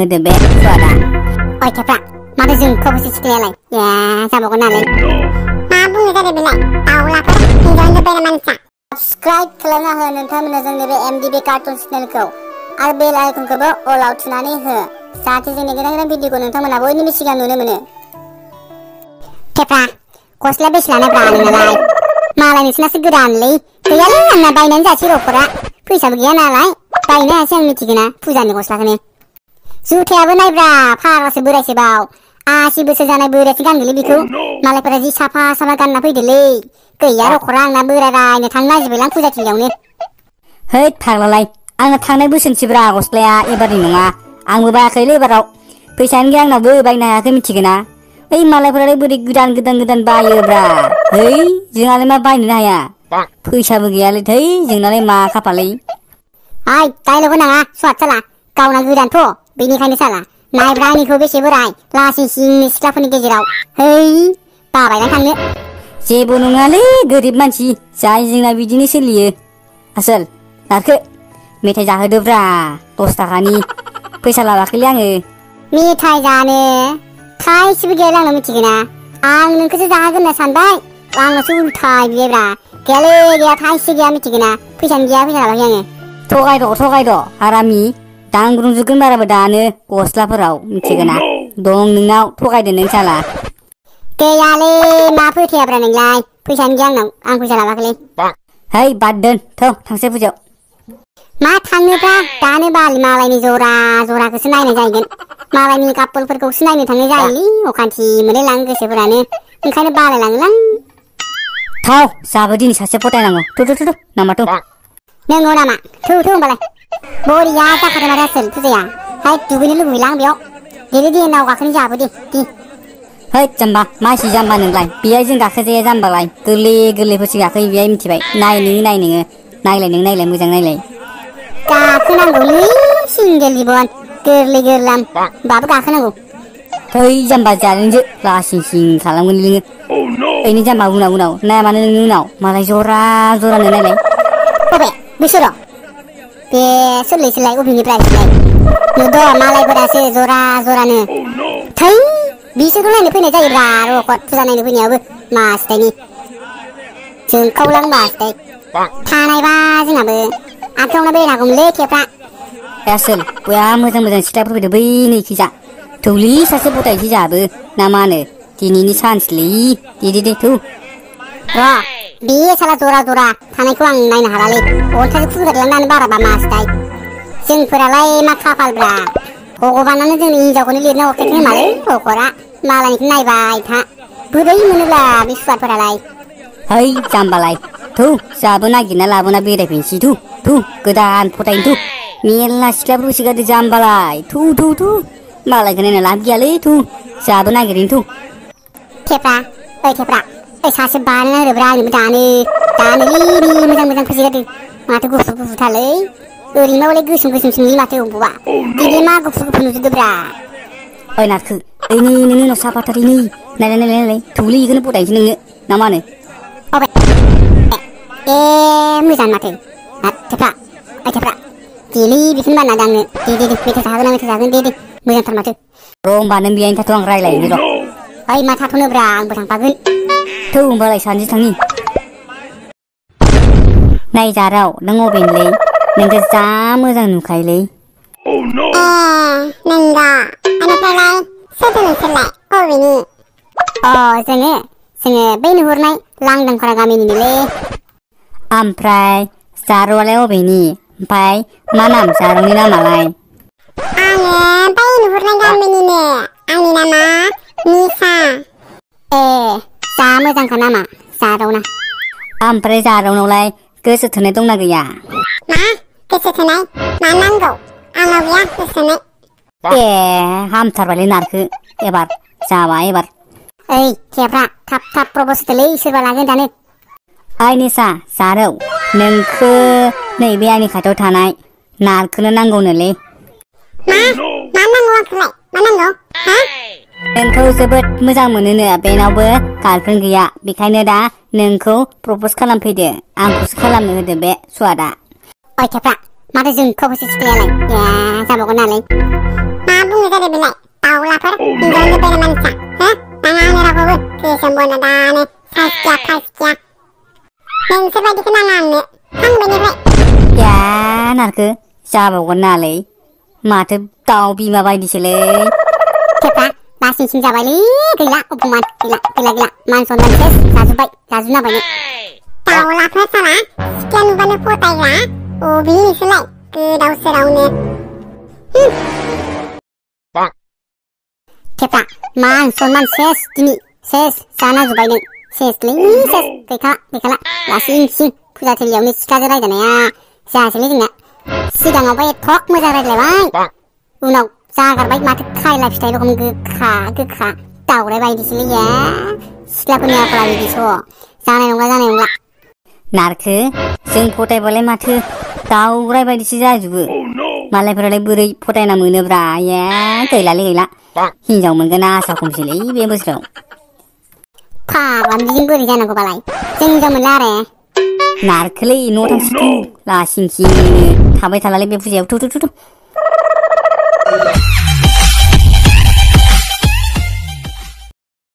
होदो बे सुवादा ओइ थेफ्रा माथो जोंखौबोसो सिख्लायालाय ए जाबावगोन नालाय मा बुंनो जादों बेलाय दाउलाफोर हिनजावनि बायना मानसिया साबस्क्राइब खालामना हो नोंथांमोना जोंनि बे MDB कार्टुन चेनेलखौ आरो बेल आइकनखौबो अलाव थुनानै हो जाहाथे जोंनि गोदान भिडिअखौ नोंथांमोना बयनिबो सिगां नुनो मोनो। थेफ्रा गस्लाया बेसे लानायब्रा नोंनालाय मालाय नोंसिनासो गोदानलै गैयालै आंना बायनानै जासै र'फोरा फैसाबो गैया नालाय बायनो हायासै आं मिथिगोना फुजानि गस्लाखौनो जुथायाबो नायब्रा फाग्लासो बोरायसो बाव 80 बोसोर जानाय बोरायसो गानगोनलै बेखौ मालायफोरा जि साफा साफा गानना फैदोलै गैया रखरा आंना बोराय रायनो थांनो नागिरबायलां फुजाथिलियावनो। हैद फाग्लालाय आंना थांनाय बोसोरसेब्रा गस्लाया एबारनि नङा आंबो बायाखैलै एबाराव फैसायानो गैया आंनावबो बायनो हायाखै मिथिगोना ओइ मालायफोरालाय बोरै गोदान बायोब्रा है जोंहालाय मा बायनोनो हाया फैसाबो गैयालै थै जोंनालाय मा खाफालै। ओइ डायलग होनाङा स्वाद साला गावना गोदानथ' बेनिखायनो साला नायब्रा आंनिखौ बेसे बोराय लासिं सिंनि सिख्लाफोरनि गेजेराव है बाबायना थांनो। जेबो नङालै गोरिब मानसि जाय जोंना बिदिनो सोलियो आसोल नारखो मेथाइ जाहोदोब्रा 10 थाखानि फैसा लाबाखैलै आङो मेथाइ जानो थाइसेबो गैया आंनाव मिथिगोना आं नोंखौसो जाहोगोन होनना सानबाय आंनावसो उल्था बियोब्रा गैयालै गैया थाइसे गैया मिथिगोना फैसानो गैया फैसा लाबाखै आङो। थगायद' हारामि दांग्रुंजोबगोन बाराबो दानो गस्लाफोराव मिथिगोना दं नोंनाव थगायदो नों साला गैयालै मा फोथायाब्रा नोंलाय फैसानो गैया आंनाव आं फैसा लाबाखैलै। है बाद दोन थौ थांसै फुजायाव मा थांनोब्रा दानो बाल मालायनि जरा जराखौसो नायनाय जाहैगोन मालायनि कापोलफोरखौसो नायनो थांनाय जायोलै अखान्थि मोनलायलां गोसोफोरानो ओंखायनो बालायलाङोलां। थाव जाबो दिनै सासे फटायनांगौ थु नामाथ' नंगौ नामा थौ होमबालाय बरिया जाखादों माथो आसोल फुजाया हाय दुगैनो लुबैलां बेयाव दे नाव गाखोनो जाबो दे है जाम्बा मासि जाम्बा नोंलाय बेहाय जों गाखोजाया जाम्बालाय गोरलैफोरसो गाखोयो बेहाय मिथिबाय नाय नोङो नायलाय मोजां नायलाय गाखोनांगौलै सिंगेल जिबन गोरलै गोरलाम बाबो गाखोनांगौ। थै जाम्बा जादोंसो लासिं सिं खालामगोन नोङो ओइ नों जाम्बा उनाव नाया मानो नोंनि उनाव मालाय जरानो नायलाय अबे बिसोर बे सोरलाय अबेनिफ्राय नुद' मालायफोरासो जरानो थै बिसोरखौ नायनो फैनाय जायोब्रा रखत फुजा नायनो फैनायावबो मासथायनि जोंखावलां मासथाय थानायबा जोंहाबो आखायावनो बेरायनांगौमोनलै थेफ्रा आसोल बया मोजां सिख्लाफोर फैदों बै नैखिजा थौलि सासे फटायसै जाबो ना मा होनो दिनैनि सान्सलै दे थौ र' बे साला जरा थानायखौ आं नायनो हालालै अन्थाइजों फुगारलांनानै बाराबा मासथाय जोंफोरालाय मा खाफालब्रा भगबानानो जोंनि हिनजावखौनो लिरना हरखायखोन होमालै रखरा मालायनिखौ नायबाय था बोरै मोनोब्ला बे सुवादफोरालाय। है जाम्बालाय थौ जाबो नागिरना लाबोना बेरायफैनोसै थु गोदान फटायनो मेरला सिख्लाफोर होसोगारदो जाम्बालाय थु मालायखौ नायना लाब गैयालै थु जाबो नागिरैनो थेफ्रा ओइ सासे बानायना होदोब्रा आंनोबो दानोलै मोजां फैसोगारदो माथो गुफुरथारलै ओरैनोबालाय गोसोमसोमलै माथो बबा बिदि मा गुफुर नुजोबदोब्रा। ओइ नारखो ओइ नै नोंनि उनाव साफाथारलै नायलाय थौलि इखौनो फटायनोसै नोंनो ना मा होनो ए मोजां माथो थेफ्रा देलै बेखौनो बाना दांनो दे मेथाइ जागोन दे मोजांथार माथो र' होमबा नों बेहायनो थाथ' आं रायलायनो र' ओइ मा थाथ'नोब्रा आंबो थांफागोन थौ होमबालाय सानैजों थांनि नायजाराव नों अबेनिलै नोंखौ जा मोजां नुखायोलै नोंगा आनिफ्रायलाय सोरथो नोंसोरलाय अबेनि जोङो बै नुहुरनाय लांदांफारा गामिनिनोलै। ओमफ्राय जारौआलाय अबेनि ओमफ्राय मा नाम जारौनि नामालाय आङो बै नुहुरनाय गामिनिनो आंनि नामा निसा ए जा मोजांखा नामा जारौना ओमफ्राय जारौनावलाय गोसो थोनाय दंना गैया मा गोसो थोनाय मा नांगौ आंनाव गैया गोसो थोनाय ए हामथारबायलै नारखो एबार जाबाय एबार ओइ थेफ्रा थाब प्रप'ज होदोलै सोरबा लागोन दानो ओइ निसा जारौ नोंखो नैबे आंनि खाथियाव थानाय नारखोनो नांगौनोलै मा नांगौ आंखौलाय मा नांगौ हा नोंखौ जोबोद मोजां मोनोनो बेनावबो गार्लफ्रेन्ड गैया बेखायनो दा नोंखौ प्रप'ज खालामफैदो आंखौसो खालामनो होदो बे सुवादा ओइ थेफ्रा माथो जोंखौबोसो सिख्लायालाय ए जाबावगोन नालाय मा सम्बन्धदानो साइकिया नोंसोरबायदिखौ नाङा आंनो थां बेनिफ्राय या नारखो जाबावगोन नालै माथो दाउ बिमा बायदिसोलै थेफ्रा लासिंसिं जाबायलै गैला अपमान गैला मान सनमान सेस जाजुबना बायनो दाउलाफोर साला सिख्ला नुबानो फथायग्रा अबे नोंसोरलाय गोदाव सोरावनो थेफ्रा मान सनमान सेस दिनै सेस जाना जुबाय नों सेसलै सेस गैखाला लासिंसिं फुजा थिलियावनो सिख्लाजों रायजानाया जायासैलै जोंना सिगाङावबा एथ'क मोजां रायज्लायबाय उनाव जागारबाय माथो खायला फिथाइ रखम गोखा दाउराय बायदिसोलै या सिख्लाफोरनि आखला बिदिस' जानाय नंला नारखो जों फथायबालाय माथो दाउराय बायदिसो जाजोबो मालायफोरालाय बोरै फथायना मोनोब्रा या गैला हिनजाव मोनगोन आसा खमसैलै बे बोसोराव फाग्ला बिदिजों बोरै जानांगौबालाय जों हिनजाव मोनला आरो नारखोलै न' थांसै लासिंसिं थाबाय थालालै बे फुजायाव थु